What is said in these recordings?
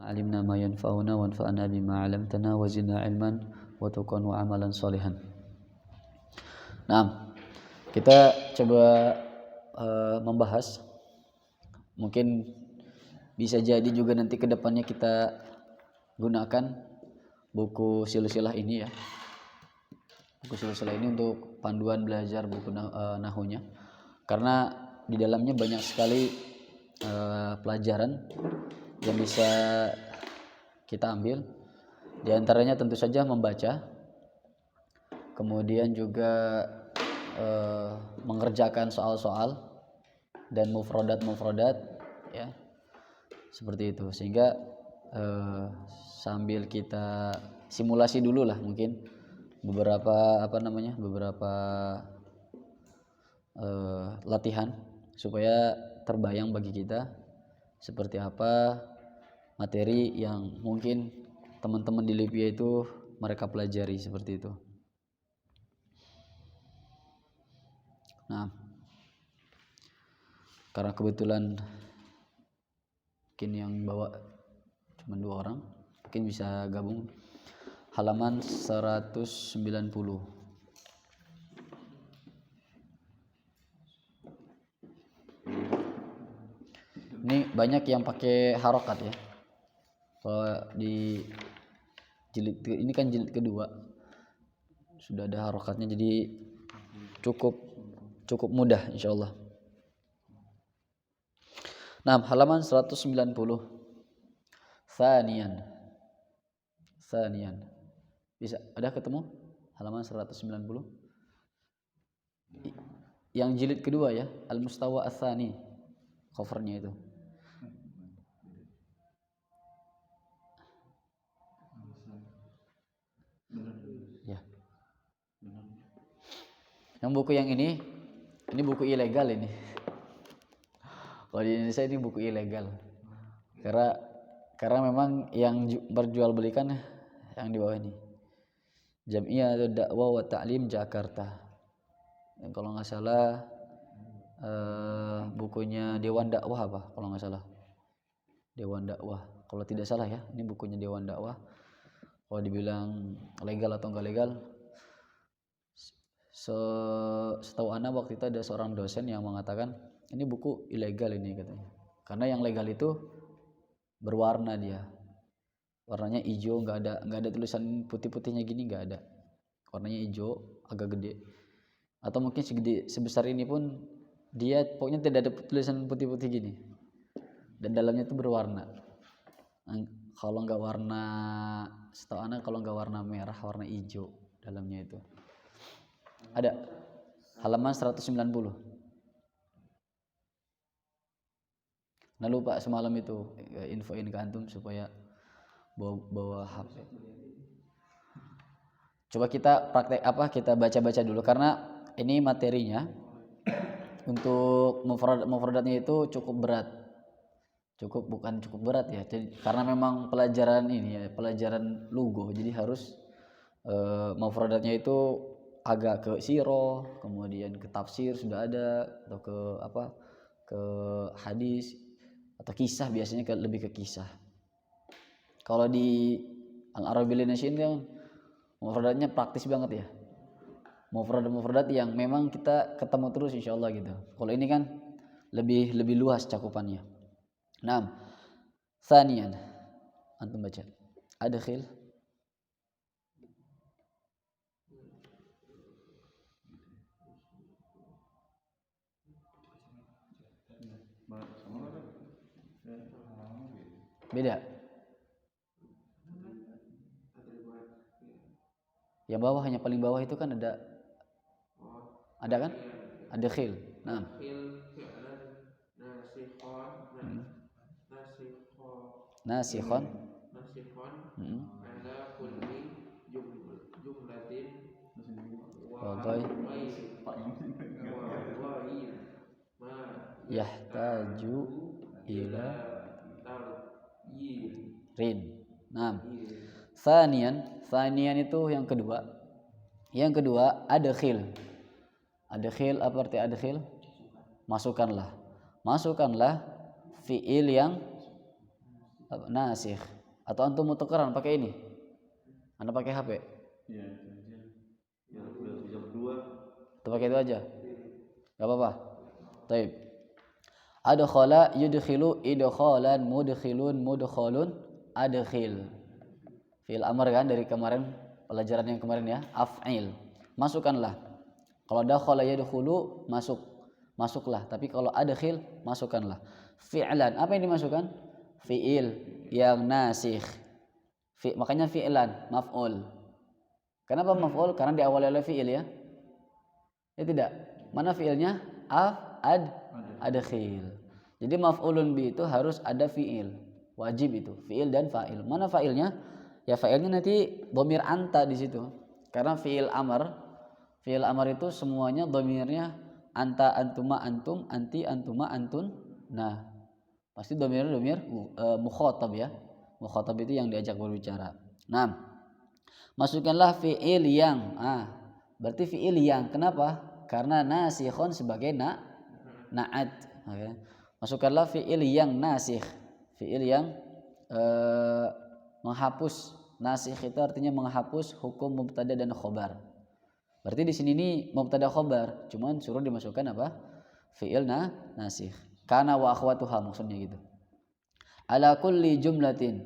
alimna ma yanfa'una wanfa'na bima 'allamtana wa zidna ilman wa tuqan wa amalan sholihan. Nah, kita coba membahas, mungkin bisa jadi juga nanti ke depannya kita gunakan buku silsilah ini ya. Buku silsilah ini untuk panduan belajar buku nahwunya. Karena di dalamnya banyak sekali pelajaran yang bisa kita ambil. Di antaranya tentu saja membaca, kemudian juga mengerjakan soal-soal dan mufradat ya, seperti itu. Sehingga sambil kita simulasi dulu lah mungkin beberapa latihan supaya terbayang bagi kita seperti apa materi yang mungkin teman-teman di Libya itu mereka pelajari seperti itu. Nah, karena kebetulan mungkin yang bawa cuma 2 orang, mungkin bisa gabung. Halaman 190. Ini banyak yang pakai harokat ya. Kalau di jilid ini kan jilid kedua sudah ada harokatnya, jadi cukup mudah insyaallah. Nah, halaman 190. Tsaniyan. Bisa ada ketemu halaman 190? Yang jilid kedua ya, Al-Mustawa Ats-Tsani. Covernya itu. Ya. Yang buku yang ini buku ilegal ini. Kalau di Indonesia ini buku ilegal. Karena memang yang berjualbelikan yang di bawah ini. Jam'iyah Dakwah wa Ta'lim Jakarta. Dan kalau nggak salah bukunya Dewan Dakwah apa? Kalau nggak salah Dewan Dakwah. Kalau tidak salah ya, ini bukunya Dewan Dakwah. Kalau dibilang legal atau nggak legal, setahu Ana waktu itu ada seorang dosen yang mengatakan ini buku ilegal ini katanya. Karena yang legal itu berwarna dia. Warnanya hijau, nggak ada tulisan putih-putihnya gini, nggak ada. Warnanya hijau, agak gede. Atau mungkin sebesar ini pun dia pokoknya tidak ada tulisan putih-putih gini. Dan dalamnya itu berwarna. Kalau nggak warna, setahu Ana kalau nggak warna merah, warna hijau dalamnya itu. Ada halaman 190. Nah lupa semalam itu infoin ke antum supaya bawa HP. Coba kita praktek kita baca-baca dulu karena ini materinya untuk mufradatnya itu cukup berat. Bukan cukup berat ya. Jadi, karena memang pelajaran ini ya, pelajaran lugo, jadi harus mufradatnya itu agak ke sirah, kemudian ke tafsir sudah ada, atau ke hadis atau kisah, biasanya lebih ke kisah. Kalau di Al-Arabil Nation kan mufradatnya praktis banget ya. Mufradat yang memang kita ketemu terus insyaallah gitu. Kalau ini kan lebih luas cakupannya. Naam. Tsaniyan. Antum baca. Adkhil. Beda. Yang bawah, hanya paling bawah itu kan ada kan? Adkhil. Nah. Nasikhon. Ala kulli jumlatin wa yahtaju ila rin. Nah, Tsaniyan itu yang kedua. Yang kedua adkhil. Adkhil apa arti adkhil? Masukkanlah fiil yang nasikh. Atau antum mau tukeran pakai ini? Anda pakai HP? Iya, aja. Ya, udah berdua. Tuh pakai itu aja. Enggak apa-apa. Baik. Adkhala yudkhilu idkhalan mudkhilun mudkhalun adkhil. Fi'il amr kan dari kemarin pelajaran yang kemarin ya, af'il. Masukkanlah. Kalau dakhala yadkhulu masuk. Masuklah. Tapi kalau adkhil masukkanlah. Fi'lan, apa yang dimasukkan? Fi'il yang nasikh. Makanya fi'lan, maf'ul. Kenapa maf'ul? Karena diawali oleh fi'il ya. Ya tidak. Mana fi'ilnya? Adkhil. Jadi maf'ulun bi itu harus ada fi'il. Wajib itu, fi'il dan fa'il. Mana fa'ilnya? Ya fa'ilnya nanti dhamir anta di situ. Karena fi'il amr itu semuanya dhamirnya anta, antuma, antum, anti, antuma, antun. Nah, pasti dhamirnya dhamir mukhatab ya. Mukhatab itu yang diajak berbicara. Nah, masukkanlah fi'il yang. Berarti fi'il yang. Kenapa? Karena nasikhon sebagai na'at. Okay. Masukkanlah fi'il yang nasikh. Fi'il yang menghapus. Nasikh itu artinya menghapus hukum mubtada dan khobar. Berarti di sini ini mubtada khobar, cuman suruh dimasukkan apa? Fi'il nasikh. Kana wa akhwatuha maksudnya gitu. Ala kulli jumlatin,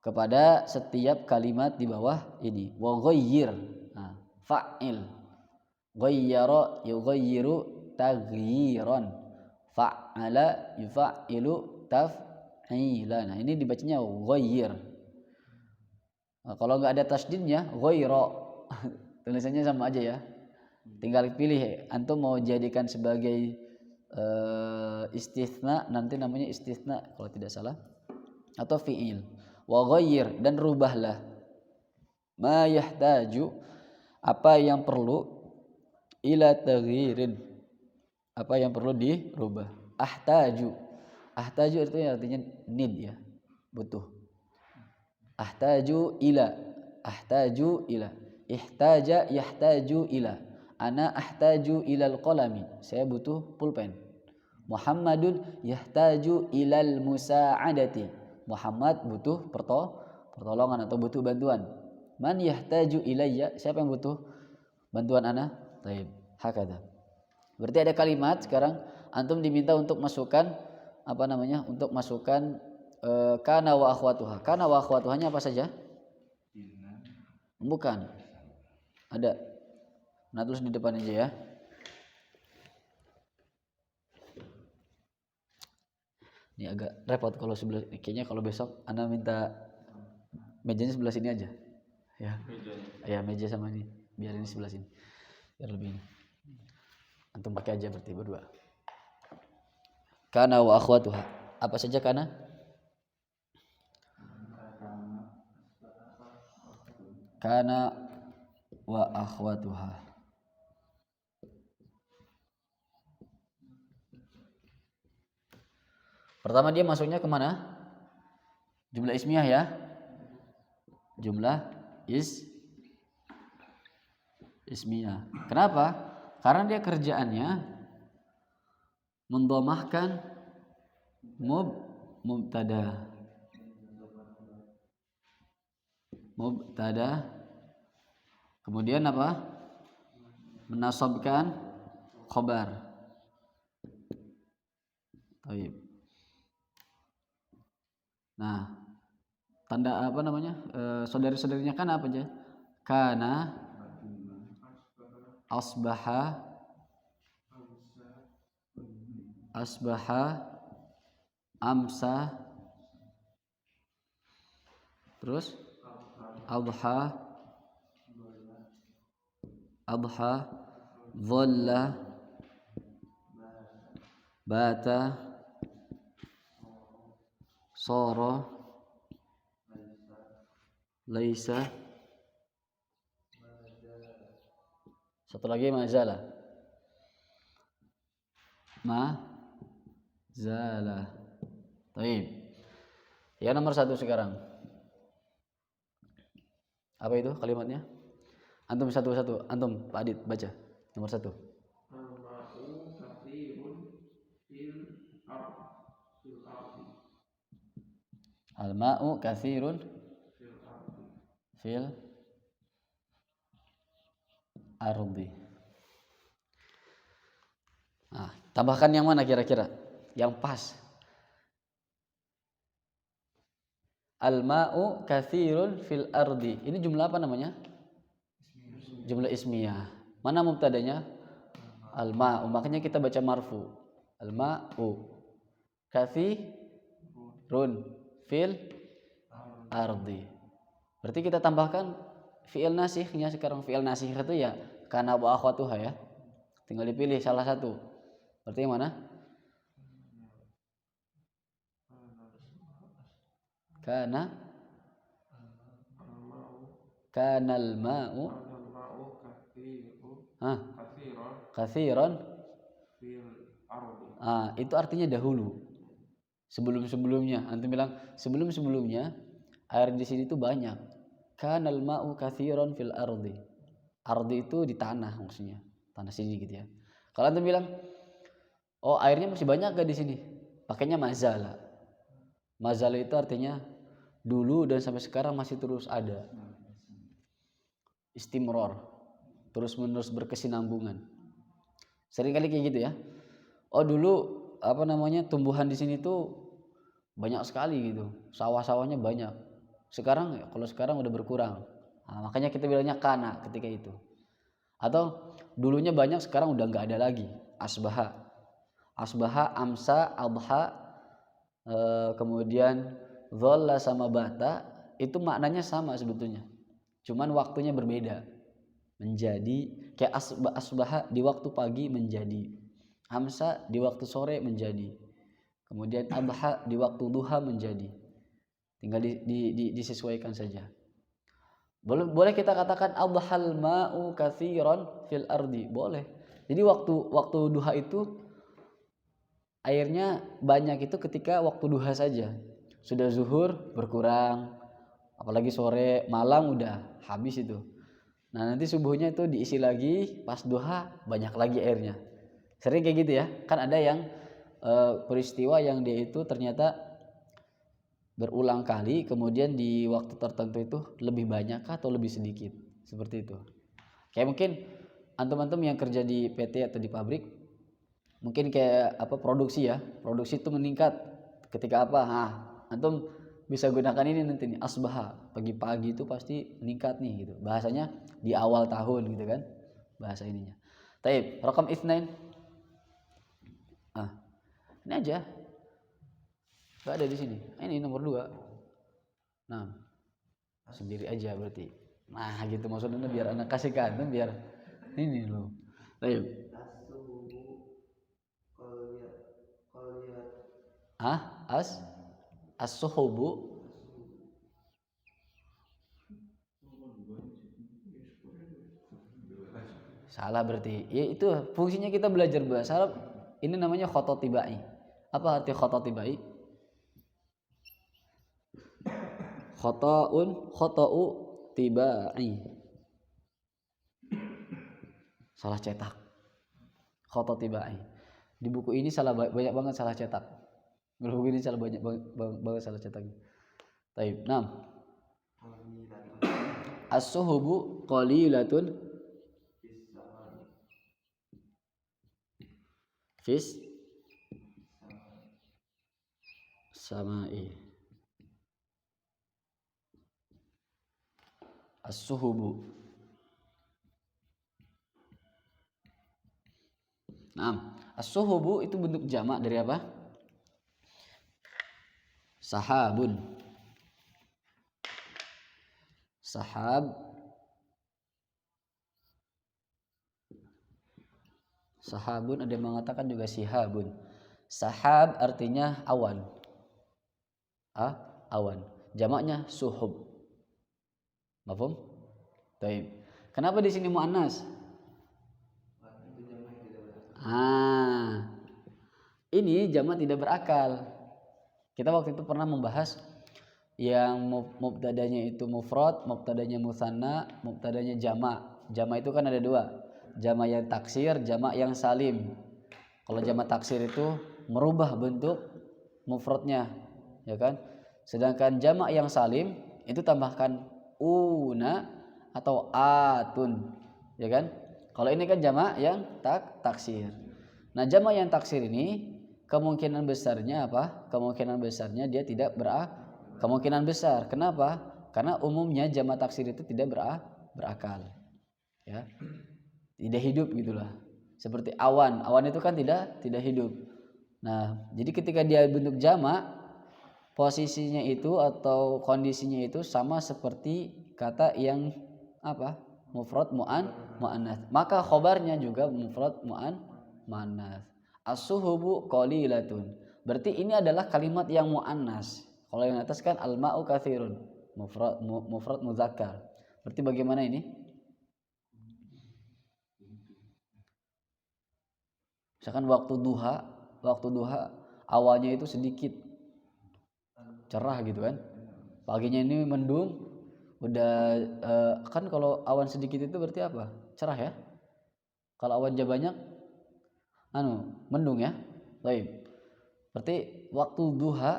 kepada setiap kalimat di bawah ini. Wa ghayyir. Fa'il. Ghayyara yughayyiru taghyiran. Fa'ala yuf'ilu taf'ila. Nah, ini dibacanya ghayyir. Kalau enggak ada tasydidnya ghayra. Tulisannya sama aja ya. Tinggal pilih antum mau jadikan sebagai istitsna, nanti namanya istitsna kalau tidak salah, atau fi'il. Wa ghayyir, dan rubahlah ma yahtaju, apa yang perlu, ila taghyirin, apa yang perlu dirubah. Ahtaju itu artinya need ya, butuh. Ahtaju ila, ihtaja yahtaju ila, ana ahtaju ilal qalami, saya butuh pulpen. Muhammadun yahtaju ilal musa'adati, Muhammad butuh pertolongan atau butuh bantuan. Man yahtaju ilayya, siapa yang butuh bantuan ana? Baik, hakada. Berarti ada kalimat sekarang antum diminta untuk masukkan untuk masukkan kana wa akhwatuha. Kana wa akhwatuhanya apa saja? Bukan. Ada. Nah, tulis di depan aja ya. Ini agak repot kalau sebelah, kayaknya kalau besok Anda minta mejanya sebelah sini aja. Ya. Ya, meja sama ini. Biar ini sebelah sini. Biar lebih ini. Antum pakai aja berarti berdua. Kana wa akhwatuha. Apa saja kana? Kana wa akhwatuha. Pertama dia masuknya kemana? Jumlah ismiyah ya. Jumlah ismiyah. Kenapa? Karena dia kerjaannya mendhamahkan mubtada. Kemudian apa? Menasabkan khobar. Baik. Nah, tanda saudari-saudarinya kan apa aja? Kana, asbaha, amsa, terus adha, dhalla, bata, sara, laisa, satu lagi mazala. Baik. Ya, nomor 1 sekarang. Apa itu kalimatnya? Antum satu-satu. Antum Pak Adit baca. Nomor 1. Al-ma'u katsirun fil ardi. Al-ma'u katsirun fil ardi. Nah, tambahkan yang mana kira-kira? Yang pas. Al-ma'u katsirun fil ardi. Ini jumlah apa namanya? Jumlah ismiyah. Mana mubtadanya? Al-ma'u. Makanya kita baca marfu. Al-ma'u katsirun fil ardi. Berarti kita tambahkan fi'il nasihnya sekarang. Fi'il nasih itu ya kana wa akhwatuha ya. Tinggal dipilih salah satu. Berarti yang mana? Kana kanal ma'u katsiran itu artinya dahulu. Sebelum-sebelumnya. Antum bilang sebelum-sebelumnya air di sini itu banyak. Kanal ma'u katsiran fil ardi. Ardi itu di tanah maksudnya. Tanah sini gitu ya. Kalau antum bilang oh airnya masih banyak gak di sini? Pakainya mazala. Mazala itu artinya dulu dan sampai sekarang masih terus ada. Istimror. Terus menerus berkesinambungan. Seringkali kayak gitu ya. Oh dulu tumbuhan di sini tuh banyak sekali gitu. Sawah-sawahnya banyak. Sekarang kalau sekarang udah berkurang. Nah, makanya kita bilangnya kana ketika itu. Atau dulunya banyak sekarang udah nggak ada lagi. Asbaha, amsa, abha, kemudian dhalla sama bata itu maknanya sama sebetulnya. Cuman waktunya berbeda. Menjadi kayak asbaha di waktu pagi menjadi. Amsa di waktu sore menjadi. Kemudian abha di waktu duha menjadi. Tinggal disesuaikan saja. Boleh kita katakan abhal ma'u katsiran fil ardi, boleh. Jadi waktu duha itu airnya banyak itu ketika waktu duha saja. Sudah zuhur berkurang, apalagi sore, malam udah habis itu. Nah, nanti subuhnya itu diisi lagi, pas duha banyak lagi airnya. Sering kayak gitu ya. Kan ada yang peristiwa yang dia itu ternyata berulang kali, kemudian di waktu tertentu itu lebih banyak atau lebih sedikit, seperti itu. Kayak mungkin antum-antum yang kerja di PT atau di pabrik, mungkin kayak produksi itu meningkat ketika apa? Nah, antum bisa gunakan ini nanti nih, asbaha, pagi-pagi itu pasti meningkat nih gitu. Bahasanya di awal tahun gitu kan, bahasa ininya. Taib, rakam itsnain. Ini aja. Gak ada di sini. Ini nomor 2. Nah, sendiri aja berarti. Nah, gitu maksudnya biar anak kasih ke antum biar ini loh. Ayo. As-suhubu. Salah berarti. Ya itu fungsinya kita belajar bahasa Arab. Ini namanya khotot tibai. Apa arti khotot tibai? Khoto'u tibai. Salah cetak. Khotot tibai. Di buku ini banyak banget salah cetak. Di buku ini banyak banget salah cetaknya. Taib. 6. As-suhubu qalilatun fis samai. As-suhubu. Nah, as-suhubu itu bentuk jamak dari apa? Sahabun. Sahabun ada yang mengatakan juga sihabun. Sahab artinya awan. Awan. Jamaknya suhub. Mafhum? Baik. Kenapa di sini muannas? Ini jamak tidak berakal. Kita waktu itu pernah membahas yang mubtadanya itu mufrad, mubtadanya musanna, mubtadanya jamak. Jamak itu kan ada 2. Jamak yang taksir, jamak yang salim. Kalau jamak taksir itu merubah bentuk mufradnya, ya kan? Sedangkan jamak yang salim itu tambahkan una atau atun, ya kan? Kalau ini kan jamak yang taksir. Nah, jamak yang taksir ini kemungkinan besarnya apa? Kemungkinan besarnya dia tidak kemungkinan besar. Kenapa? Karena umumnya jamak taksir itu tidak berakal. Ya. Tidak hidup gitulah. Seperti awan. Awan itu kan tidak hidup. Nah, jadi ketika dia bentuk jamak, posisinya itu atau kondisinya itu sama seperti kata yang apa? Mufrad muannats. Maka khobarnya juga mufrad muannats. As-suhubu qalilatun. Berarti ini adalah kalimat yang muannas. Kalau yang atas kan al-ma'u katsirun. Mufrad muzakkar. Berarti bagaimana ini? Misalkan waktu duha awalnya itu sedikit cerah gitu kan. Paginya ini mendung, udah kan kalau awan sedikit itu berarti apa? Cerah ya. Kalau awan banyak mendung ya. Baik. Berarti waktu duha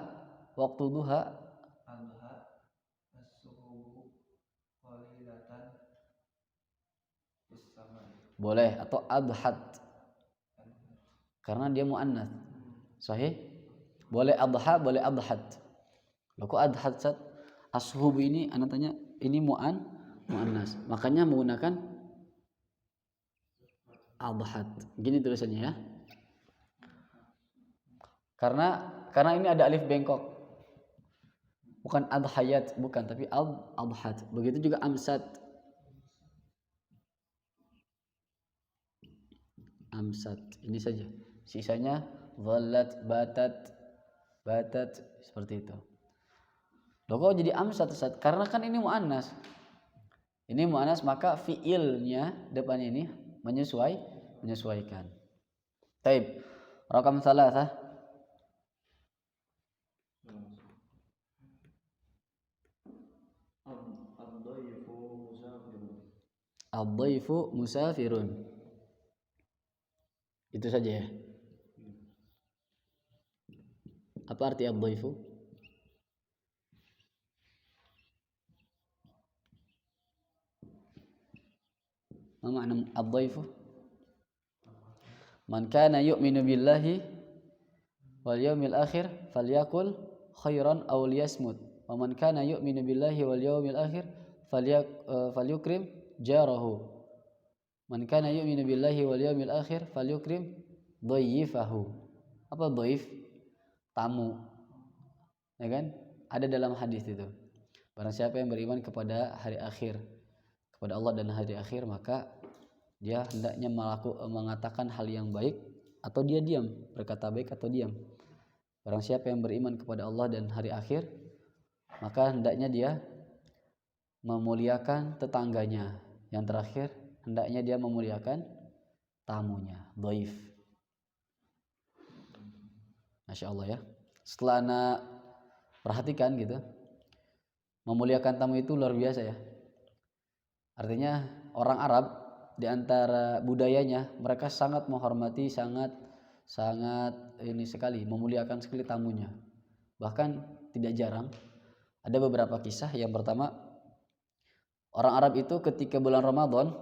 adha as-suhubu qalilatan bersama boleh atau adhat karena dia muannats. Sahih? Boleh adha, boleh adhat. Loh kok adhat Sat? Ashub ini anak tanya ini muannas. Makanya menggunakan adhat. Gini tulisannya ya. Karena ini ada alif bengkok. Bukan adhayat, bukan, tapi adhat. Begitu juga amsat. Amsat. Ini saja. Sisanya dhallat, batat seperti itu. Loh kok jadi amsat Ustaz? Karena kan ini muannas. Ini muannas maka fiilnya depannya ini menyesuaikan. Taib. Rakam salasah. Ad-dhaifu musafirun. Itu saja ya. Apa arti ad-dhaifu? Ma makna ad-dhaifu? Man kana yu'minu billahi wal yawmil akhir falyakul khairan aw liyasmut. Wa man kana yu'minu billahi wal yawmil akhir falyukrim jarahu. Man kana yu'minu billahi wal yawmil akhir falyukrim dhayyifahu. Apa dhaif? Tamu. Ya kan? Ada dalam hadis itu. Barang siapa yang beriman kepada hari akhir, kepada Allah dan hari akhir, maka dia hendaknya mengatakan hal yang baik atau dia diam, berkata baik atau diam. Barang siapa yang beriman kepada Allah dan hari akhir, maka hendaknya dia memuliakan tetangganya. Yang terakhir, hendaknya dia memuliakan tamunya. Dhaif. Masya Allah ya. Setelah anak perhatikan gitu, memuliakan tamu itu luar biasa ya. Artinya orang Arab di antara budayanya mereka sangat menghormati, sangat ini sekali memuliakan sekali tamunya. Bahkan tidak jarang ada beberapa kisah. Yang pertama, orang Arab itu ketika bulan Ramadan,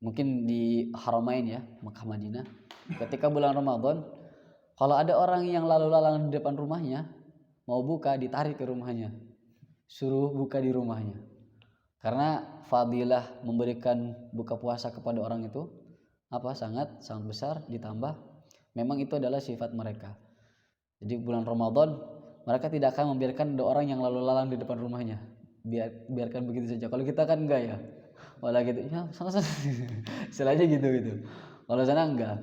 mungkin di Haramain ya, Makkah Madinah, ketika bulan Ramadan, kalau ada orang yang lalu lalang di depan rumahnya mau buka, ditarik ke rumahnya, suruh buka di rumahnya. Karena fadilah memberikan buka puasa kepada orang itu sangat besar, ditambah memang itu adalah sifat mereka. Jadi bulan Ramadan mereka tidak akan membiarkan ada orang yang lalu lalang di depan rumahnya. Biarkan begitu saja. Kalau kita kan enggak ya. Malah gitu, ya sana istilahnya gitu. Kalau sana enggak.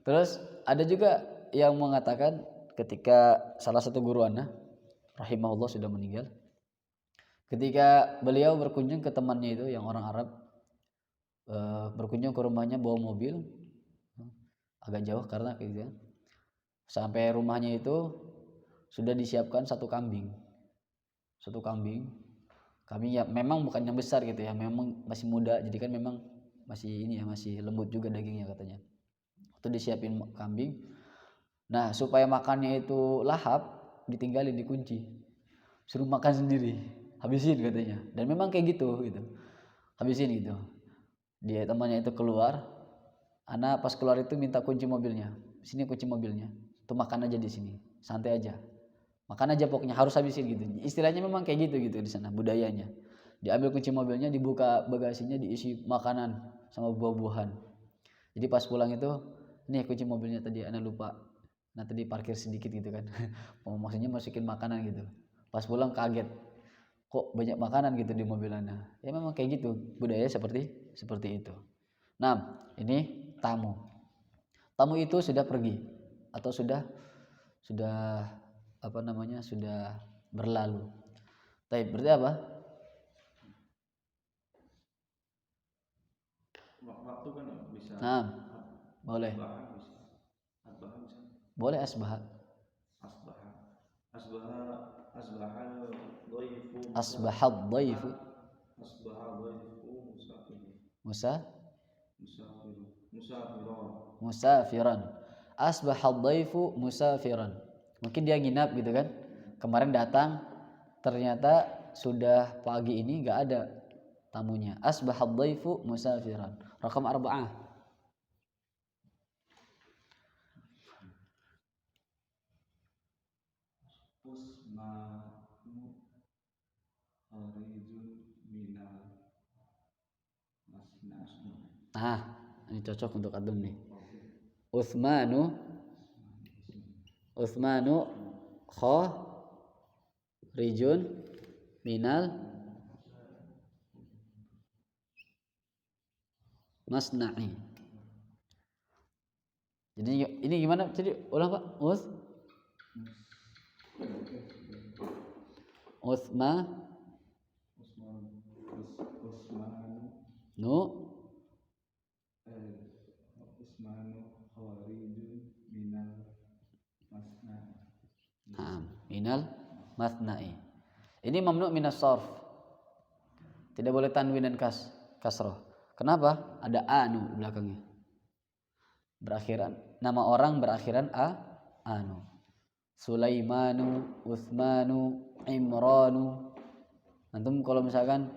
Terus ada juga yang mengatakan ketika salah satu guru ana rahimahullah sudah meninggal, ketika beliau berkunjung ke temannya itu yang orang Arab, berkunjung ke rumahnya bawa mobil agak jauh karena gitu ya. Sampai rumahnya itu sudah disiapkan satu kambing ya, memang bukan yang besar gitu ya, memang masih muda, jadi kan memang masih ini ya, masih lembut juga dagingnya katanya. Itu disiapin kambing. Nah, supaya makannya itu lahap, ditinggalin, dikunci, suruh makan sendiri, habisin katanya. Dan memang kayak gitu, habisin gitu. Dia temannya itu keluar, anak pas keluar itu minta kunci mobilnya, sini kunci mobilnya, tuh makan aja di sini, santai aja, makan aja pokoknya harus habisin gitu. Istilahnya memang kayak gitu di sana budayanya. Diambil kunci mobilnya, dibuka bagasinya, diisi makanan sama buah-buahan. Jadi pas pulang itu, nih kunci mobilnya tadi anak lupa, nah tadi parkir sedikit gitu kan. Maksudnya masukin makanan gitu. Pas pulang kaget, kok banyak makanan gitu di mobil anak. Ya memang kayak gitu, budaya seperti itu. Nah, ini tamu. Tamu itu sudah pergi atau sudah apa namanya? Sudah berlalu. Tapi berarti apa? Waktu kan bisa. Nah, boleh. Asbaha bisa. Asbaha bisa. Boleh asbaha. Asbaha. Asbaha. Asbahal dhaifu. Asbahad dhaifu. Asbahal dhaifu musafir. Musafiran. Asbahad dhaifu musafiran. Mungkin dia nginap gitu kan. Kemarin datang, ternyata sudah pagi ini enggak ada tamunya. Asbahad dhaifu musafiran. Rakam 4. Nah, ini cocok untuk adem nih. Utsmanu kharijun minal masna'i. Jadi ini gimana? Jadi ulang Pak. Minal masna'i. Ini mamnu minas sarf. Tidak boleh tanwin dan kasroh. Kenapa? Ada anu di belakangnya. Berakhiran nama orang berakhiran anu. Sulaimanu, Utsmanu, Imranu. Antum kalau misalkan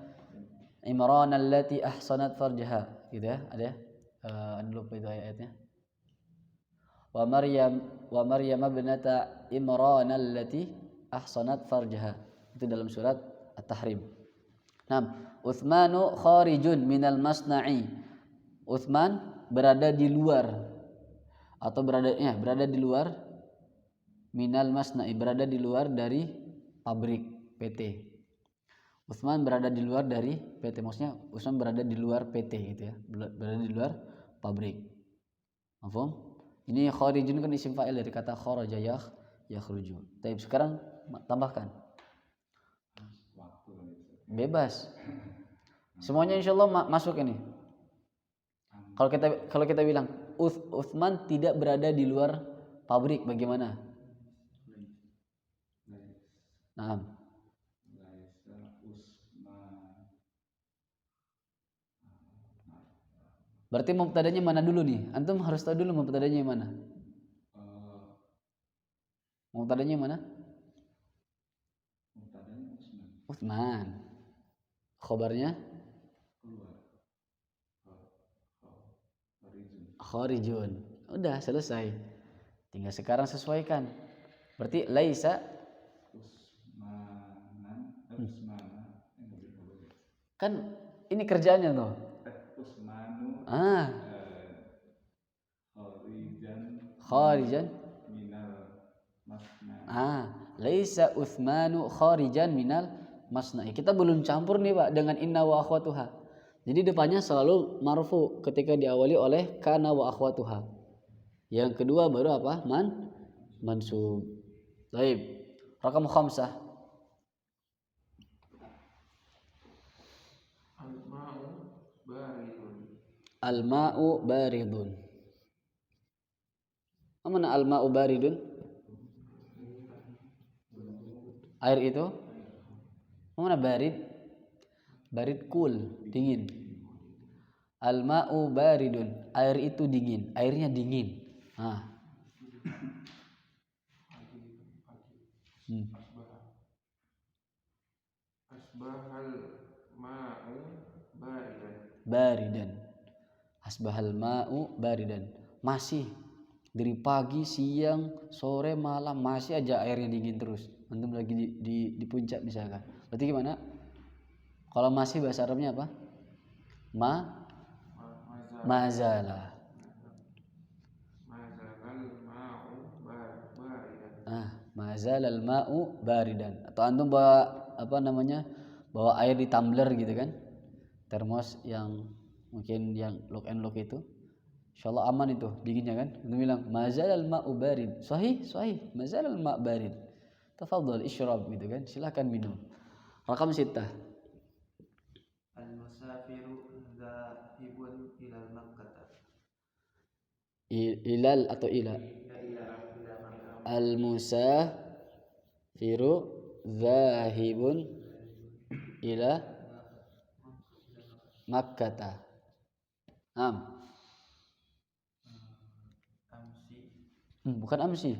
Imran allati ahsanat farjaha gitu ya, ada ya? Lupa itu ayatnya. Wa Maryam ibnata Imran allati ahsanat farjaha. Itu dalam surat At-Tahrim. Nah, Utsmanu kharijun minal masna'i. Utsman berada di luar atau berada di luar minal masna'i, berada di luar dari pabrik PT. Utsman berada di luar dari PT, maksudnya Utsman berada di luar PT gitu ya, berada di luar pabrik. Paham? Ini kharijun kan isim fa'il dari kata kharaja yakhruju. Tapi sekarang tambahkan. Bebas. Semuanya insyaallah masuk ini. Kalau kita bilang Utsman tidak berada di luar pabrik, bagaimana? Nah. Berarti mubtadanya mana dulu nih? Antum harus tahu dulu mubtadanya yang mana. Mubtadanya yang mana? Utsman. Khabarnya? Kharijun. Udah selesai. Tinggal sekarang sesuaikan. Berarti laisa kan ini kerjaannya tuh. Kharijan laisa Utsmanu kharijan minal masna'i. Kita belum campur nih Pak dengan inna wa akhwatuha. Jadi depannya selalu marfu ketika diawali oleh kana wa akhwatuha. Yang kedua baru apa? Mansub. Baik. Rakam 5. Al-ma'u baridun. Mana al-ma'u baridun? Air itu? Mana barid? Barid cool, dingin. Al-ma'u baridun. Air itu dingin, airnya dingin. Asbahal ma'u baridan. Baridan. Asbahal ma'u baridan. Masih dari pagi, siang, sore, malam masih aja airnya dingin terus. Antum lagi di puncak misalkan. Berarti gimana? Kalau masih bahasa Arabnya apa? Mazala. Mazalal ma'u baridan. Mazalal ma'u baridan. Atau antum bawa apa namanya? Bawa air di tumbler gitu kan? Termos yang mungkin yang lock and lock itu. Insyaallah aman itu dinginnya kan? Antum bilang mazalal ma'u barid. Sahih, mazalal ma'u barid. Tafadhal isyrab gitu kan? Silakan minum. Rakam 6. Al-musafiru dzahibun ilal Makkah. Ilal atau ila? Al-musafiru dzahibun ila Makkah. Bukan amsi.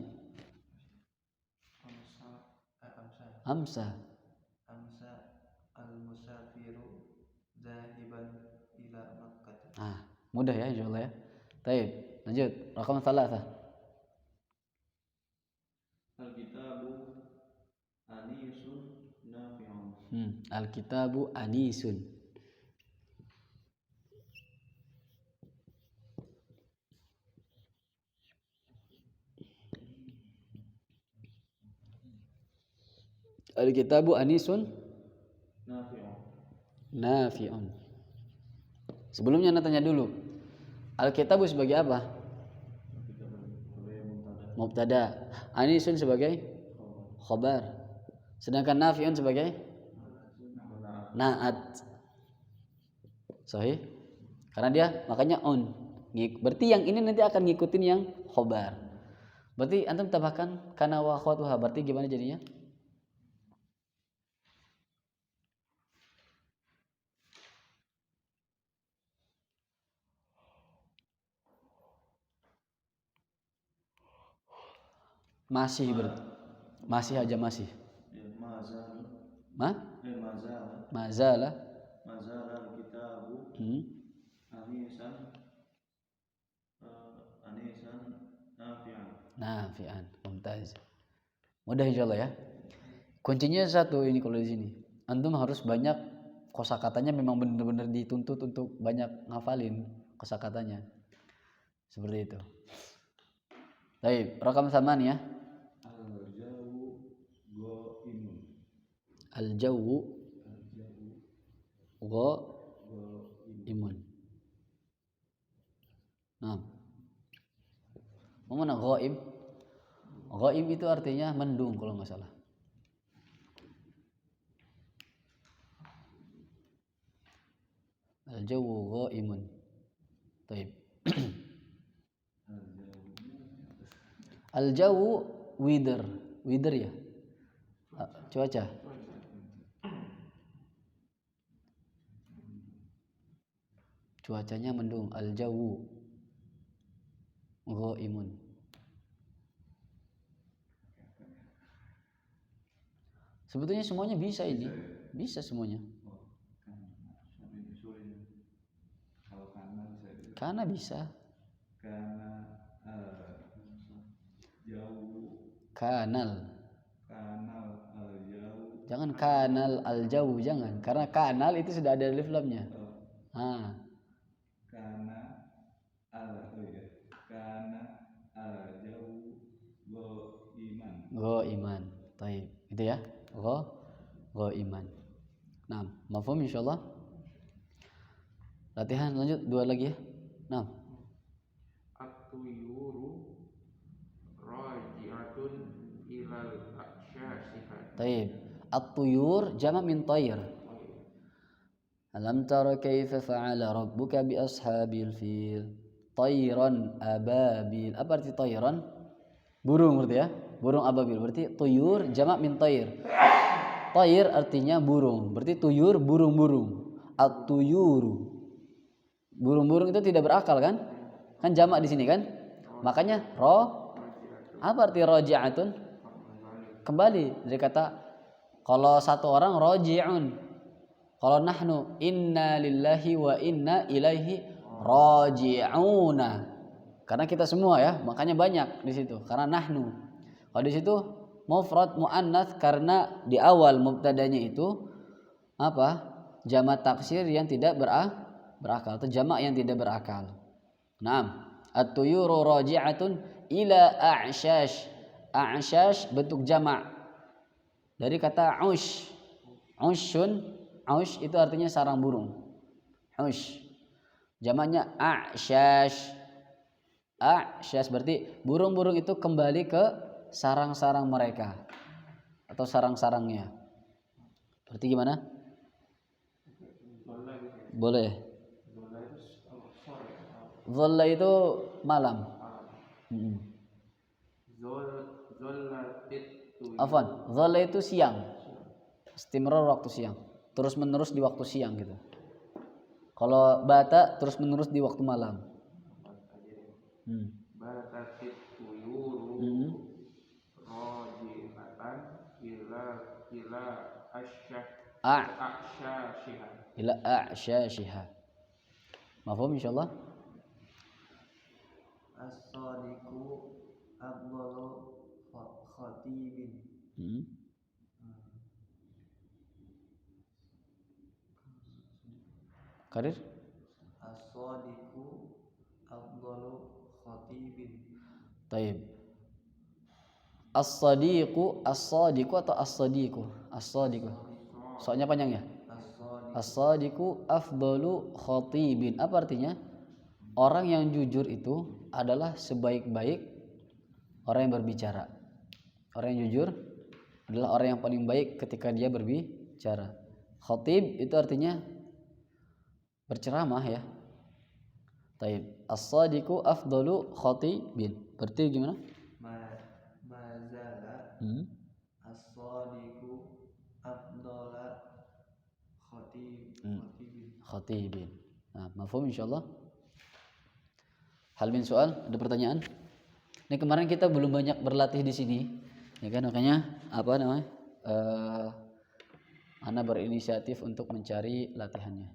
Amsa. Al-musafiru dzahiban ila Makkah. Mudah ya insyaallah ya. Baik, lanjut. Rakam 3. Al-kitabu anisun nafi'un. Al-kitabu anisun. Al-kitabu anisun nafi'un. Sebelumnya anda tanya dulu. Al-kitabu sebagai apa? Mubtada. Anisun sebagai khabar. Sedangkan nafi'un sebagai na'at. Sahih? Karena dia makanya on. Berarti yang ini nanti akan ngikutin yang khabar. Berarti antum tambahkan kana wa akhwatuha. Berarti gimana jadinya? Masih masih aja masih. Mazala al-kitabu anisan nafi'an. Mumtaz. Mudah insyaallah ya. Kuncinya satu ini kalau di sini. Antum harus banyak kosakatanya, memang benar-benar dituntut untuk banyak ngafalin kosakatanya. Seperti itu. Baik, rakam 8 ya. Al-jawu ghaimun. Mana ghaib? Ghaib itu artinya mendung kalau nggak salah. Al-jawu ghaimun. Baik. Al-jawu weather ya. Cuaca. Cuacanya mendung. Al-jawu ghaimun. Sebetulnya semuanya bisa ini. Bisa semuanya. Karena bisa. Kanal al-jauh. Jangan kanal al-jauh, jangan. Karena kanal itu sudah ada alif lamnya. Kana al-jauh ghaiman. Baik, itu ya. Ghaiman. Nah, mafhum insyaallah. Latihan lanjut 2 lagi ya. Nah. At-tuyuru raji'atun ilal aksyasihati. Baik. At-tuyur jamak min tayr. Alam tara kaifa fa'ala rabbuka bi ashabil fil. Tayran ababil. Apa arti tayran? Burung berarti ya. Burung ababil. Berarti tuyur jamak min tayr. Tayr artinya burung. Berarti tuyur burung-burung. At-tuyuru. Burung-burung itu tidak berakal kan? Kan jamak di sini kan? Makanya apa arti raji'atun? Kembali dari kata, kalau satu orang raji'un. Kalau nahnu inna lillahi wa inna ilaihi raji'una. Karena kita semua ya, makanya banyak di situ. Karena nahnu. Kalau di situ mufrad muannats karena di awal mubtadanya itu apa? Jamak taksir yang tidak berakal atau jamak yang tidak berakal. Naam, at-tuyuru raji'atun ila a'syash. A'syash bentuk jamak dari kata ush. Ushun, ush itu artinya sarang burung. Ush. Jamaknya a'syash. A'syash berarti burung-burung itu kembali ke sarang-sarang mereka atau sarang-sarangnya. Berarti gimana? Boleh. Dhalla itu malam. Afwan, dhalla itu siang. Istimrar waktu siang. Terus menerus di waktu siang gitu. Kalau bata terus menerus di waktu malam. Batatit tuyuru raji'atan ila asyashiha. Ila a'syashiha. Mafhum insyaallah? As-sadiqu afdalu khatibin. Karir? As-sadiqu afdalu khatibin. Taib. As-sadiqu atau as-sadiqu? As-sadiqu. Soalnya panjang ya? As-sadiqu afdalu khatibin. Apa artinya? Orang yang jujur itu adalah sebaik-baik orang yang berbicara. Orang yang jujur adalah orang yang paling baik ketika dia berbicara. Khatib itu artinya berceramah ya. Taib. As-sadiqu afdalu khatibin. Berarti gimana? Mazala as-sadiqu afdala khatibin. Nah, mafhum insyaallah. Hal min soal, ada pertanyaan? Ini kemarin kita belum banyak berlatih di sini, ya kan, makanya apa namanya? Ana berinisiatif untuk mencari latihannya.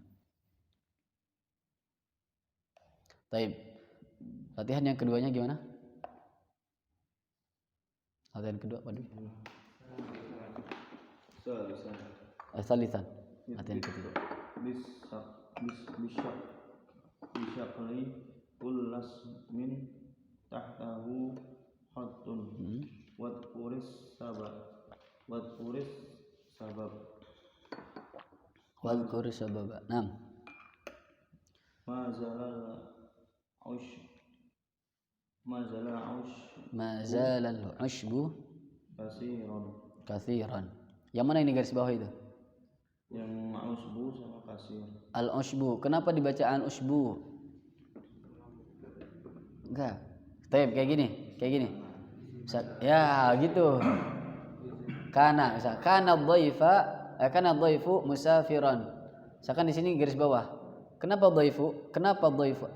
Taib. Latihan yang keduanya gimana? Latihan kedua, waduh. Salisan. Latihan kedua. Bisyakli kullas min tahtahu khatun. Wadkuris sabab. Nah. Mazalal ushbu kathiran. Yang mana ini garis bawah itu? Yang ushbu sama kasir. Al ushbu. Kenapa dibaca al ushbu? Enggak. Taib kayak gini. Ya, gitu. Kana dhaifu musafiran. Misalkan di sini garis bawah. Kenapa dhaifu?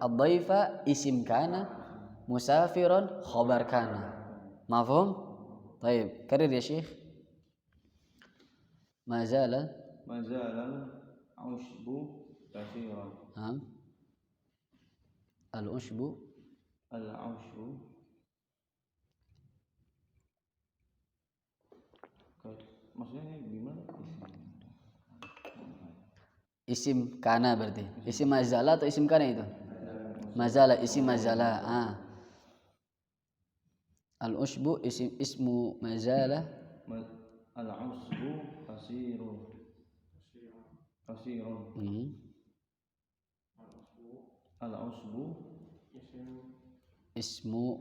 Ad-dhaifa isim kana, musafiran khabar kana. Mafhum? Taib. Karir ya Syekh. Mazalal ushbu kathiran. Al ushbu maksudnya gimana? Isim kana berarti. Isim mazala atau isim kana itu? Mazala, isim mazala. Al ushbu ismu mazala. Al ushbu kasirun. Al ushbu ismu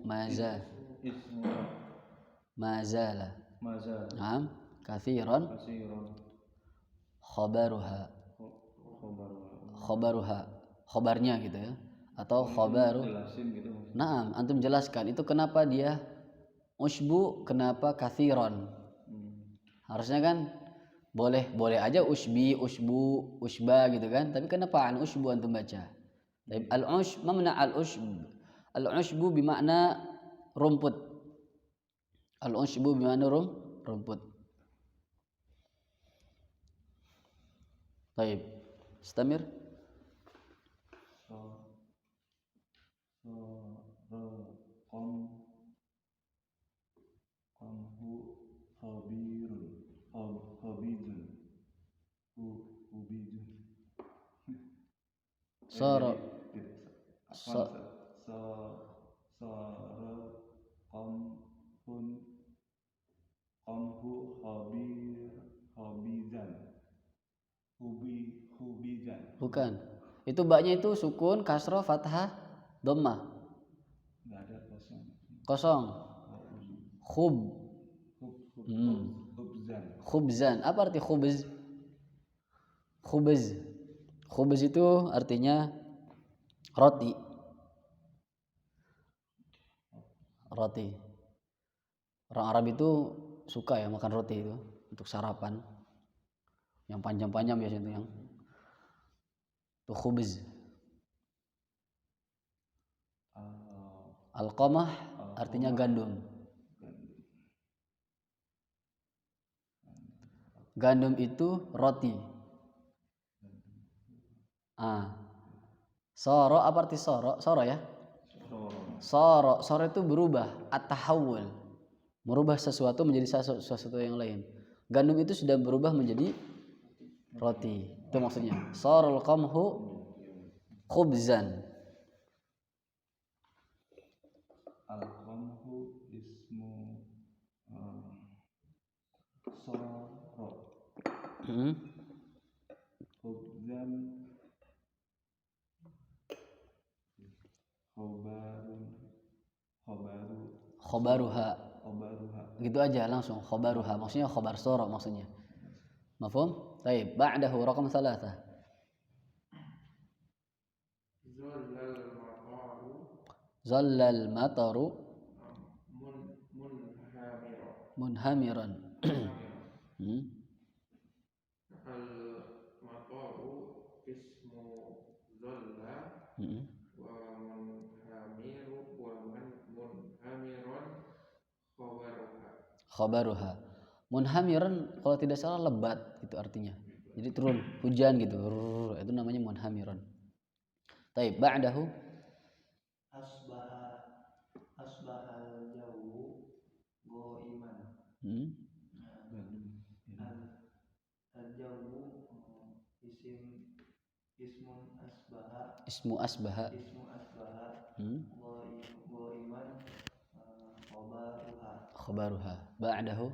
mazala. Kathiran khabaruha. Khabarnya gitu ya, atau khabaru. Gitu. Naam, antum jelaskan itu kenapa dia ushbu, kenapa kathiran. Harusnya kan boleh aja usbi, usbu, usba gitu kan, tapi kenapa an ushbu antum baca? Al-ushb, mana al-ushb? Al-ushbu bermakna rumput. Al-ushbu bermakna rumput. Baik, istamir. Qamhu habirun habijun hubijun Sara so so, sara qamhun qamhu habizan hubijan bukan. Itu baknya itu sukun, kasroh, fathah, dhammah. nggak ada kosong. Kosong. Khub. Hubzan Khubzan. Apa arti khubz? Khubz. Khubz itu artinya roti. Roti. Orang Arab itu suka ya makan roti itu untuk sarapan. Yang panjang-panjang biasanya itu yang itu khubz. Alqamah artinya gandum. Gandum itu roti. Soro apa arti soro? Soro ya? Soro. Soro itu berubah, at-tahawul. Merubah sesuatu menjadi sesuatu yang lain. Gandum itu sudah berubah menjadi roti. Itu maksudnya. Sarul qamhu khubzan. Al-qamhu ismu sara khubzan Khobaruha. khobaruha Gitu aja langsung khobaruha. Maksudnya khobar soro maksudnya. Mafhum? Baik, ba'dahu raqam 3. Zallal mataru munhamiran. Al-mataru ismu zalla wa munhamiru wa munhamiran Khabaruha. Munhamiran kalau tidak salah lebat itu artinya. Jadi turun hujan gitu. Itu namanya munhamiran. Baik, ba'dahu asbahal jawu ghaiman. Al-jawu ismu asbaha ghaiman khabaruha. Ba'dahu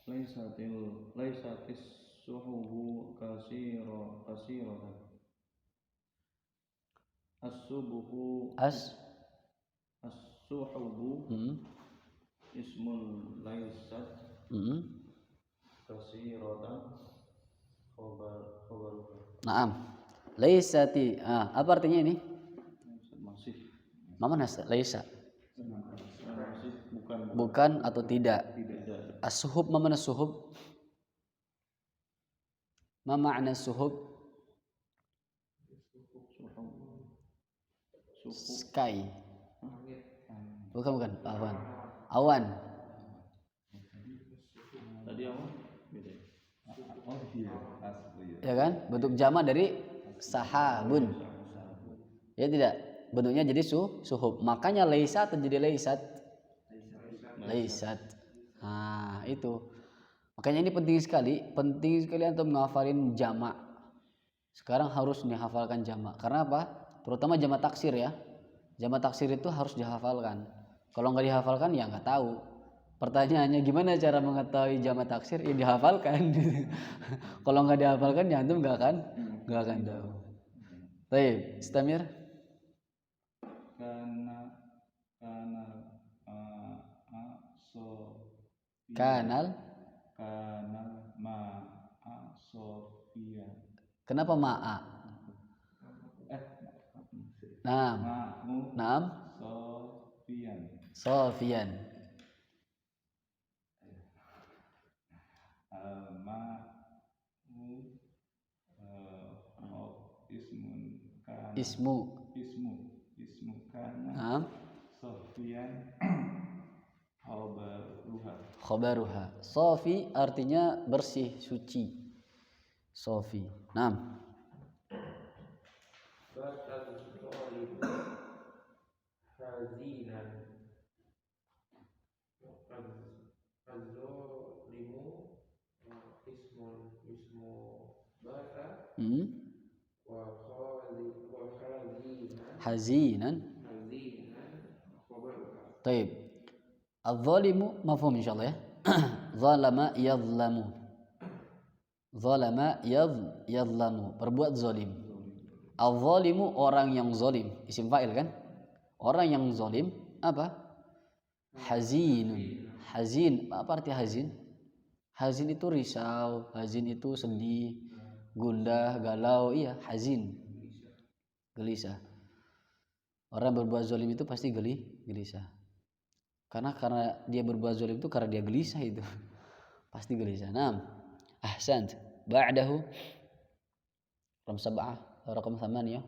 laisatis suhubu kasiratan as-subuhu as-suhubu ismul laisat kasiratan khabaruha. Naam. Laisati. Apa artinya ini? Masih Mama laisa. masih Bukan atau tidak. As-suhub ma mana suhub? Ma ma'na suhub? Sky. Bukan. Awan. Tadi apa? Beda. Oh iya, asli. Ya kan? Bentuk jama dari sahabun. Ya tidak? Bentuknya jadi suhub. Makanya laisat jadi laisat. Laisat. Itu. Makanya ini penting sekali untuk menghafalin jamak. Sekarang harus dihafalkan jamak. Karena apa? Terutama jamak taksir ya. Jamak taksir itu harus dihafalkan. Kalau nggak dihafalkan ya nggak tahu. Pertanyaannya gimana cara mengetahui jamak taksir? Ya dihafalkan. Kalau nggak dihafalkan ya antum nggak akan tahu. Baik, istamir. Kanal ma'a Sofia. Kenapa ma'a? Naam. Sofian. Ismu Ismu kana Naam. Sofian Khabaruha. Sofi artinya bersih, suci. Sofi. Naam. batal zalimu hazinan az-zalimu ismu bata wa Hazinan. hazinan khabaruha. Taib. Az-zalimu mafhum insyaallah ya. Zalama yadhlamu. Zalama yadhlamu. Berbuat zalim. Az-zalimu orang yang zalim. Isim fa'il kan? Orang yang zalim apa? Hazinun. Hazin. Apa arti hazin? Hazin itu risau, hazin itu sedih, gundah, galau. Iya, hazin. Gelisah. Orang berbuat zalim itu pasti gelisah. Karena dia berbuat zalim itu karena dia gelisah itu. Pasti gelisah. Naam. Ahsant. Ba'dahu raqam 7, raqam 8.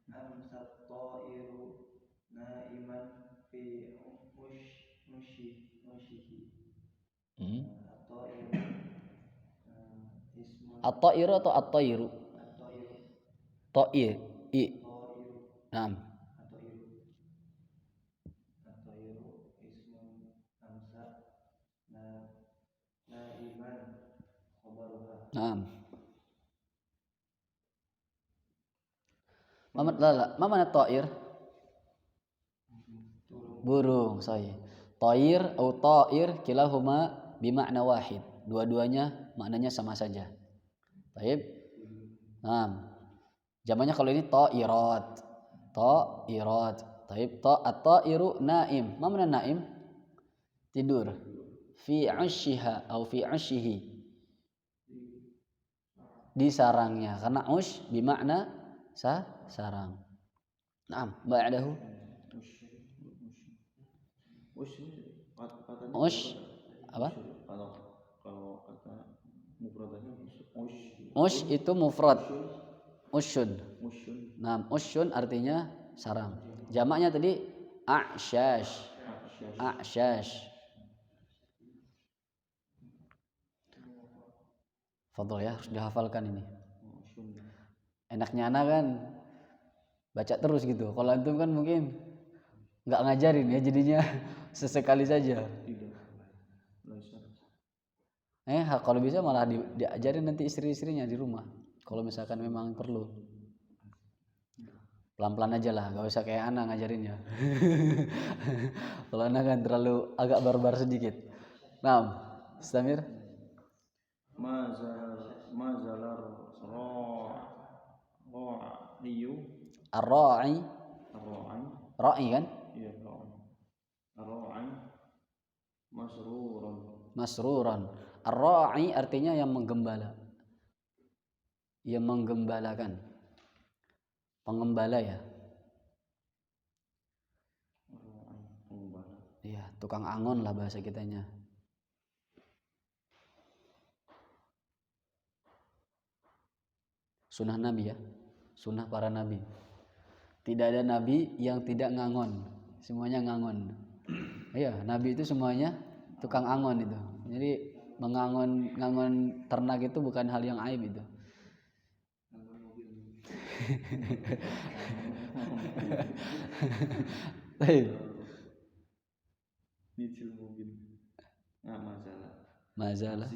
Amsat ta'iru naiman fi mushihi. At-ta'iru ismun At-ta'iru atau at-ta'iru? at-ta'iru Ta'ir. I. ta'iru Naam. at-ta'iru ismun amsat naiman khabaruha. Naam. Ma mana ta'ir? Burung, sahih. Ta'ir atau ta'ir kilahuma bimakna wahid. Dua-duanya maknanya sama saja. Baik. Naam. Jamannya kalau ini ta'irat. Ta'irat. Baik. At-ta'iru naim. Ma mana naim? Tidur. Fi 'ushiha atau fi 'ushihi. Di sarangnya. Karena ush bimakna sarang. Naam. Ba'dahu ush apa? Kalau kata mufradanya Ush itu mufrad. Ushun. usyun. Nah, ushun artinya sarang. Jamaknya tadi a'syash. A'syash. Fadol ya, harus dihafalkan ini. Enaknya anak kan baca terus gitu. Kalau antum kan mungkin nggak ngajarin ya, jadinya sesekali saja. Kalau bisa malah diajarin nanti istri-istrinya di rumah. Kalau misalkan memang perlu. Pelan-pelan aja lah, nggak usah kayak anak ngajarinnya. Kalau anak kan terlalu agak barbar sedikit. Nah, Stamir. Mazalar ra'iyu Ar-ra'i. ar-ra'i Ra'i kan? iya ar-ra'i Masruran. Ar-ra'i artinya yang menggembala. Yang menggembalakan. Pengembala ya. Iya, tukang angon lah bahasa kitanya. Sunnah Nabi ya. Sunnah para nabi. Tidak ada nabi yang tidak ngangon. Semuanya ngangon. Iya, nabi itu semuanya tukang angon itu. Jadi ngangon ternak itu bukan hal yang aib itu. Baik. Nyicil mobil. Nah, Mazalah.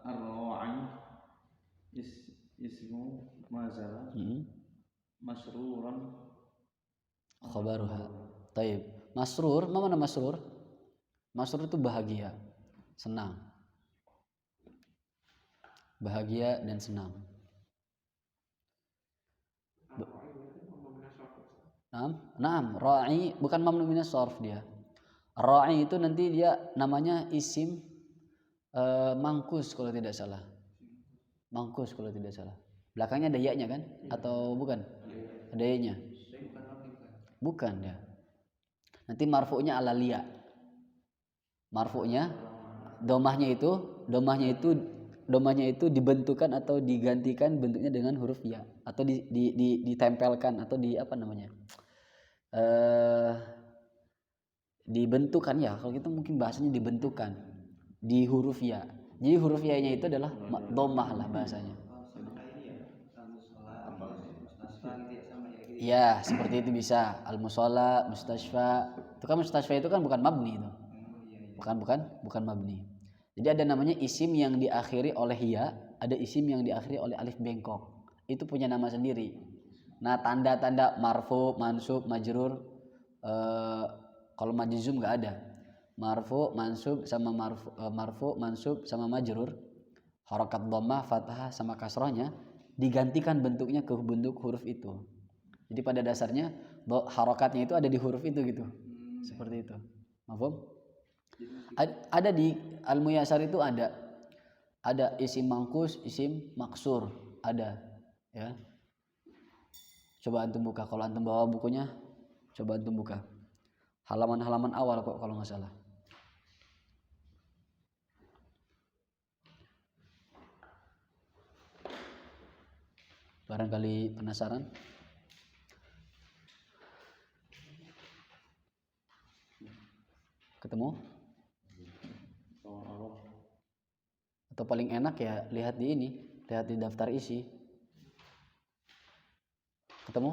Ar-ra'i ismu mazalah masruran Khabaruha. Taib. Masrur, mana masrur? Masrur itu bahagia, senang. Bahagia dan senang. Naam, ra'i bukan mamnu minas sharf dia. Ra'i itu nanti dia namanya isim mangkus kalau tidak salah. Mangkus kalau tidak salah. Belakangnya ada ya-nya kan? Atau bukan? Ada ya-nya. Bukan ya. Nanti marfu'nya ala liya. Marfu'nya domahnya itu dibentukan atau digantikan bentuknya dengan huruf ya atau ditempelkan atau di apa namanya? dibentukan ya. Kalau kita mungkin bahasanya dibentukan di huruf ya. Jadi huruf ya-nya itu adalah dhammah lah bahasanya. Sama kayak ini ya, al-musalla, mustasfa gitu ya, sama ya gitu. Ya, seperti itu bisa. Al-musalla, mustasfa. Itu kan mustasfa itu kan bukan mabni itu. Bukan mabni. Jadi ada namanya isim yang diakhiri oleh ya, ada isim yang diakhiri oleh alif bengkok. Itu punya nama sendiri. Nah, tanda-tanda marfu, mansub, majrur, kalau majzum nggak ada. Marfu, mansub sama marfu, mansub sama majrur, harakat dhammah, fathah sama kasrahnya digantikan bentuknya ke bentuk huruf itu. Jadi pada dasarnya harakatnya itu ada di huruf itu gitu. Seperti itu. Mafhum? Ada di Al-Muyassar itu ada isim mangkus, isim maksur, ada ya. Coba antum buka, kalau antum bawa bukunya coba antum buka halaman-halaman awal kok kalau nggak salah. Barangkali penasaran. Ketemu? Atau paling enak ya lihat di ini, lihat di daftar isi. Ketemu?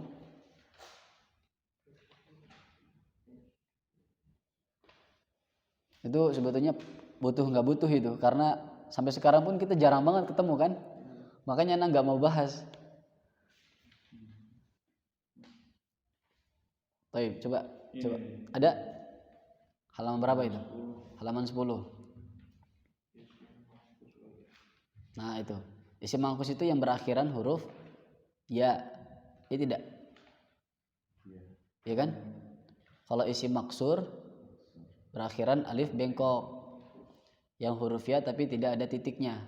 Itu sebetulnya butuh nggak butuh itu, karena sampai sekarang pun kita jarang banget ketemu kan. Makanya anak nggak mau bahas. Baik, coba. Ada? Halaman berapa itu? Halaman 10. Nah, itu. Isim mangkus itu yang berakhiran huruf ya. Ya tidak? Ya kan? Kalau isim maksur berakhiran alif bengkok. Yang huruf ya tapi tidak ada titiknya.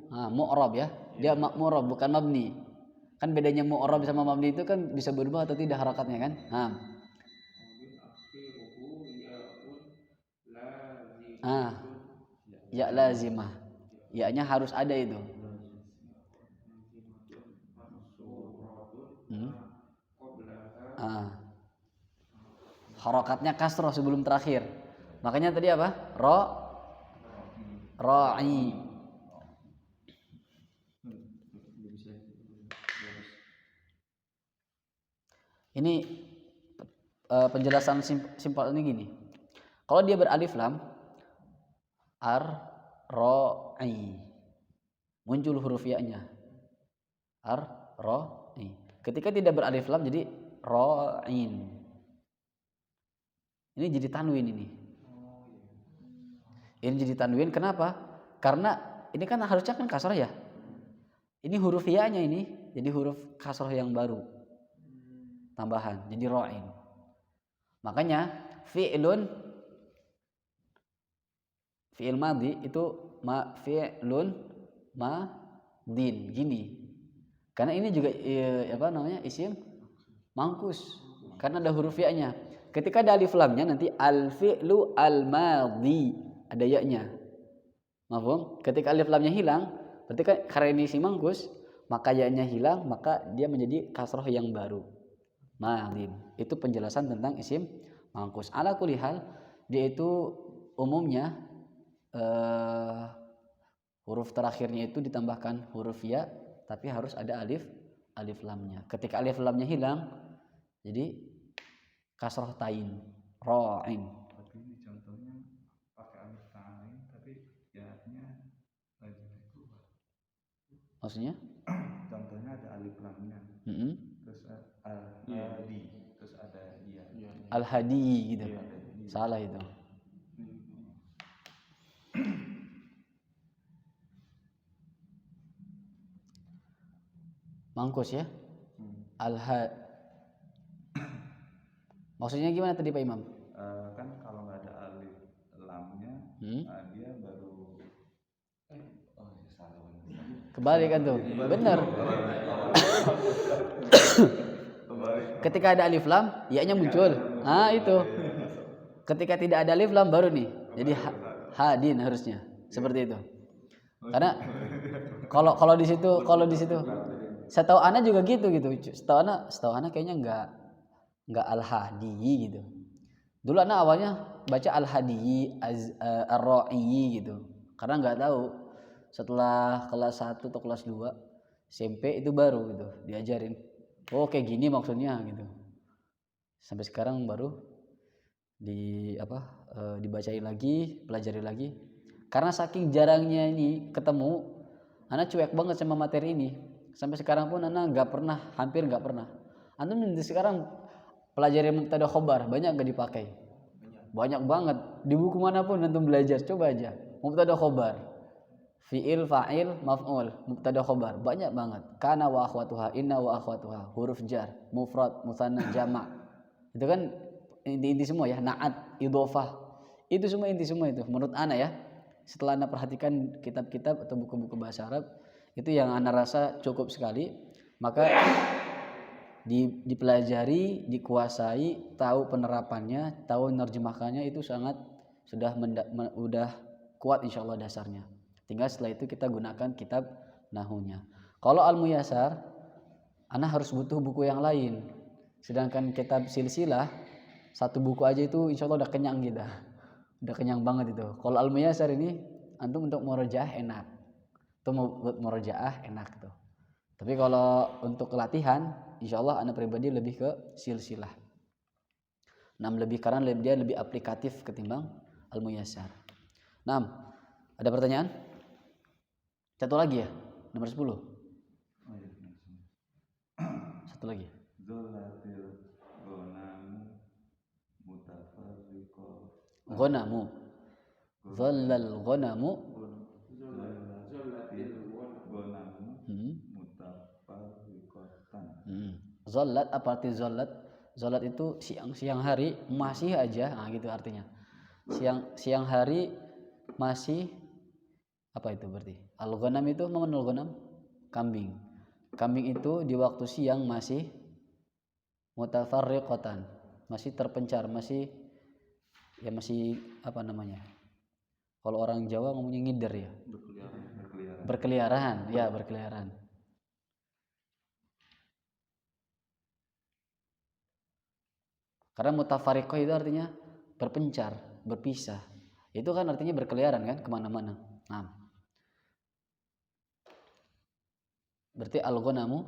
Nah, mu'rab ya. Dia mu'rab bukan mabni. Kan bedanya mu'rab sama mabni itu kan bisa berubah atau tidak harakatnya kan? Ya lazimah. Ya-nya harus ada itu. Harakatnya kasroh sebelum terakhir. Makanya tadi apa? Ra'i. Ini penjelasan simpel ini gini. Kalau dia beralif lam, ra'i, muncul huruf ya-nya. Ra'i. Ketika tidak beralif lam jadi ra'in. Ini jadi tanwin ini. Ini jadi tanwin kenapa? Karena ini kan harusnya kan kasrah ya. Ini huruf ya-nya ini jadi huruf kasrah yang baru. Tambahan jadi ra'in. Makanya fi'il madhi itu fi'lun madin gini. Karena ini juga isim mangkus karena ada huruf ya-nya. Ketika ada alif lamnya nanti al-fi'lu al-madhi ada ya-nya. Mafhum? Ketika alif lamnya hilang, berarti kan karena ini isim mangkus, maka ya-nya hilang, maka dia menjadi kasroh yang baru. Madin. Itu penjelasan tentang isim mangkus. Ala kulli hal, dia itu umumnya huruf terakhirnya itu ditambahkan huruf ya, tapi harus ada alif lamnya. Ketika alif lamnya hilang, jadi kasroh tain, ra'in. Tapi ini contohnya pakai alif tain, tapi ya-nya lagi keluar. Maksudnya? Contohnya ada alif lamnya. Terus al-hadi, terus ada iya. Al-hadi gitu. Salah itu. Mangkus ya. Maksudnya gimana tadi Pak Imam? Kan kalau nggak ada alif lamnya, dia baru salah. Kebalik kan tuh. Benar. Ketika ada alif lam, ya-nya muncul. Itu. Ketika tidak ada alif lam baru nih. Jadi hadin harusnya. Seperti itu. Karena Kalau di situ setahu ana juga gitu. Setahu ana kayaknya enggak al-hadi gitu. Dulu ana awalnya baca al-hadi, ar-ra'i gitu. Karena enggak tahu. Setelah kelas 1 atau kelas 2 SMP itu baru gitu diajarin. Oh, kayak gini maksudnya gitu. Sampai sekarang baru dibacain lagi, pelajari lagi. Karena saking jarangnya ini ketemu, ana cuek banget sama materi ini. Sampai sekarang pun ana hampir nggak pernah. Antum sekarang pelajari mubtada khobar banyak nggak dipakai? Banyak banget. Di buku manapun antum belajar, coba aja mubtada khobar. Fi'il, fa'il, maf'ul, mubtada khobar banyak banget. Kana wa akhwatuha, inna wa akhwatuha, huruf jar, mufrad, musanna, jama'. Itu kan inti semua ya, na'at, idhofah. Itu semua inti semua itu menurut ana ya. Setelah ana perhatikan kitab-kitab atau buku-buku bahasa Arab, itu yang ana rasa cukup sekali. Maka dipelajari, dikuasai, tahu penerapannya, tahu menerjemahkannya itu sangat sudah kuat insyaallah dasarnya. Tinggal setelah itu kita gunakan kitab nahunya. Kalau al-muyassar, ana harus butuh buku yang lain. Sedangkan kitab silsilah, satu buku aja itu insyaallah udah kenyang kita. Udah kenyang banget itu. Kalau al-muyassar ini antum untuk murojaah enak. Itu buat murojaah enak tuh. Tapi kalau untuk latihan, insyaallah ana pribadi lebih ke silsilah. Karena dia lebih aplikatif ketimbang al-muyassar. 6. Ada pertanyaan? Satu lagi ya, nomor 10. Oh iya, Satu lagi. Zolatil gonamu mutafarriqo. Ghonamu. Zallal ghonamu. Zolatil gonamu mutafarriqotan. Zallat apa arti zallat? Zallat itu siang hari masih aja, gitu artinya. Siang hari masih apa itu berarti? Al-ghanam itu mengenal ghanam? Kambing. Kambing itu di waktu siang masih mutafarriqatan, masih terpencar, masih apa namanya? Kalau orang Jawa ngomongnya ngider ya. Berkeliaran. Karena mutafarriqah itu artinya berpencar, berpisah. Itu kan artinya berkeliaran kan kemana-mana. Nah, berarti al-ghanamu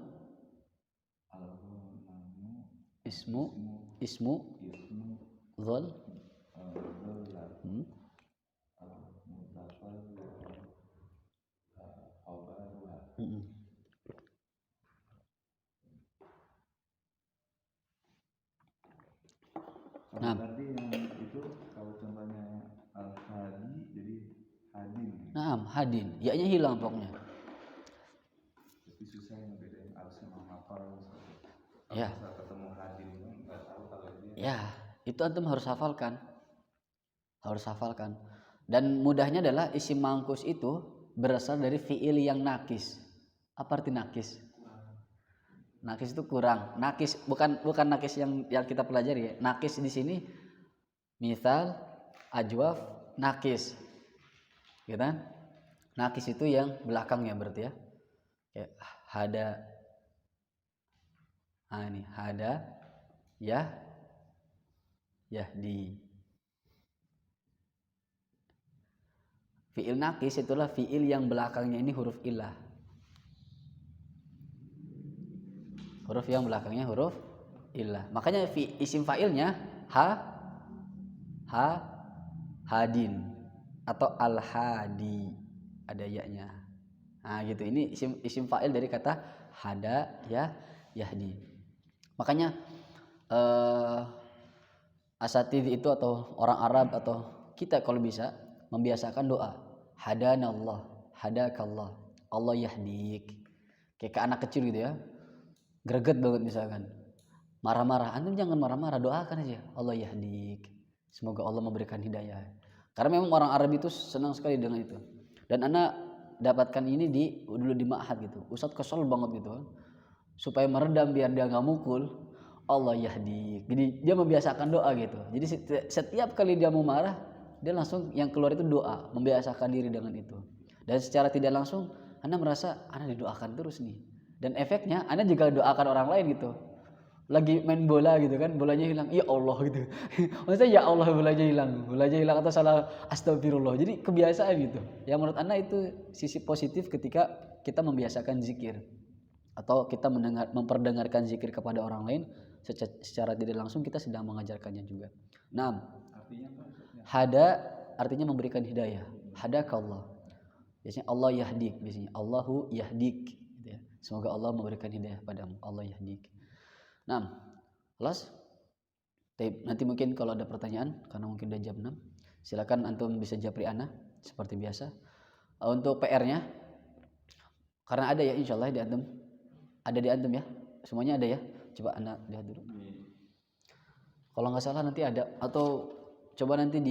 ismu dhal Nah, berarti yang itu kalau contohnya al-hadi jadi hadin. Naam, hadin. Ya-nya hilang pokoknya. Tapi susah yang bedain al sama hafal. Ya. Kalau ketemu hadin enggak tahu kalau dia. Ya, itu antum harus hafalkan. Dan mudahnya adalah isim mangkus itu berasal dari fiil yang nakis. Apa arti nakis? Nakis itu kurang. Nakis bukan nakis yang kita pelajari ya. Nakis di sini misal ajwaf nakis. Gitu kan? Nakis itu yang belakangnya berarti ya. Kayak hada. Nah ini hada yahdi. Fiil nakis itulah fiil yang belakangnya ini huruf illah. Huruf yang belakangnya huruf illah. Makanya isim fa'ilnya hadin atau al-hadi, ada ya-nya. Nah, gitu. Ini isim fa'il dari kata hada yahdi. Makanya asatidz itu atau orang Arab atau kita kalau bisa membiasakan doa. Hadanallah, hadakallah, Allah yahdik. Kayak ke anak kecil gitu ya. Greget banget misalkan. Marah-marah, antum jangan marah-marah, doakan aja. Allah yahdik. Semoga Allah memberikan hidayah. Karena memang orang Arab itu senang sekali dengan itu. Dan anak dapatkan ini dulu di ma'had gitu. Ustadz kesel banget gitu. Supaya meredam biar dia enggak mukul, Allah yahdik. Jadi dia membiasakan doa gitu. Jadi setiap kali dia mau marah, dia langsung yang keluar itu doa, membiasakan diri dengan itu. Dan secara tidak langsung Anda merasa Anda didoakan terus nih. Dan efeknya Anda juga doakan orang lain gitu. Lagi main bola gitu kan, bolanya hilang, ya Allah gitu. Maksudnya ya Allah bolanya hilang atau salah astagfirullah. Jadi kebiasaan gitu. Yang menurut Anda itu sisi positif ketika kita membiasakan zikir atau kita memperdengarkan zikir kepada orang lain secara tidak langsung kita sedang mengajarkannya juga. Nah, Artinya apa maksudnya? hada artinya memberikan hidayah. Hadakallah. Biasanya Allah yahdik, biasanya Allahu yahdik gitu ya. Semoga Allah memberikan hidayah padamu. Allah yahdik. Nah, kelas. Nanti mungkin kalau ada pertanyaan karena mungkin udah jam 6, silakan antum bisa japri ana seperti biasa. Untuk PR-nya karena ada ya insyaallah di antum. Ada di antum ya? Semuanya ada ya? Coba Anda lihat dulu. Kalau nggak salah nanti ada atau coba nanti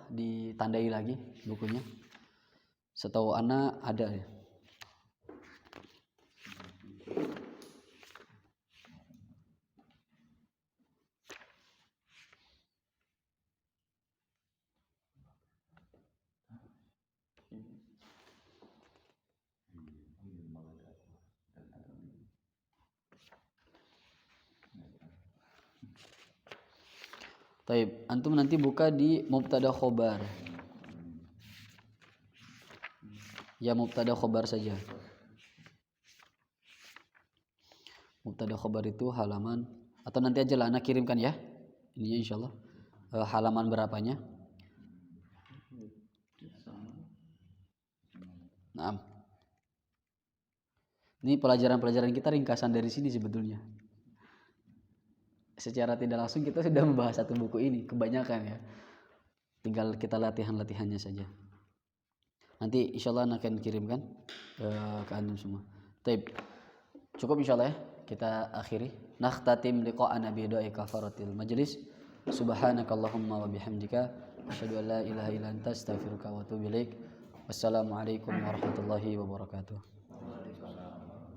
ditandai lagi bukunya. Setahu Ana ada ya. Taib, antum nanti buka di mubtada khobar. Ya mubtada khobar saja. Mubtada khobar itu halaman atau nanti aja lah anak kirimkan ya. Ininya insyaallah. Halaman berapanya? Nah. Ini pelajaran-pelajaran kita ringkasan dari sini sebetulnya. Secara tidak langsung kita sudah membahas satu buku ini kebanyakan ya. Tinggal kita latihan-latihannya saja. Nanti insyaallah anak akan kirimkan ke antum semua. Taib. Cukup insyaallah ya. Kita akhiri. Nakhtatim liqa'ana bi du'ai kafaratil majlis. Subhanakallahumma wa bihamdika asyhadu an la ilaha illa anta astaghfiruka wa atubu ilaik. Wassalamualaikum warahmatullahi wabarakatuh.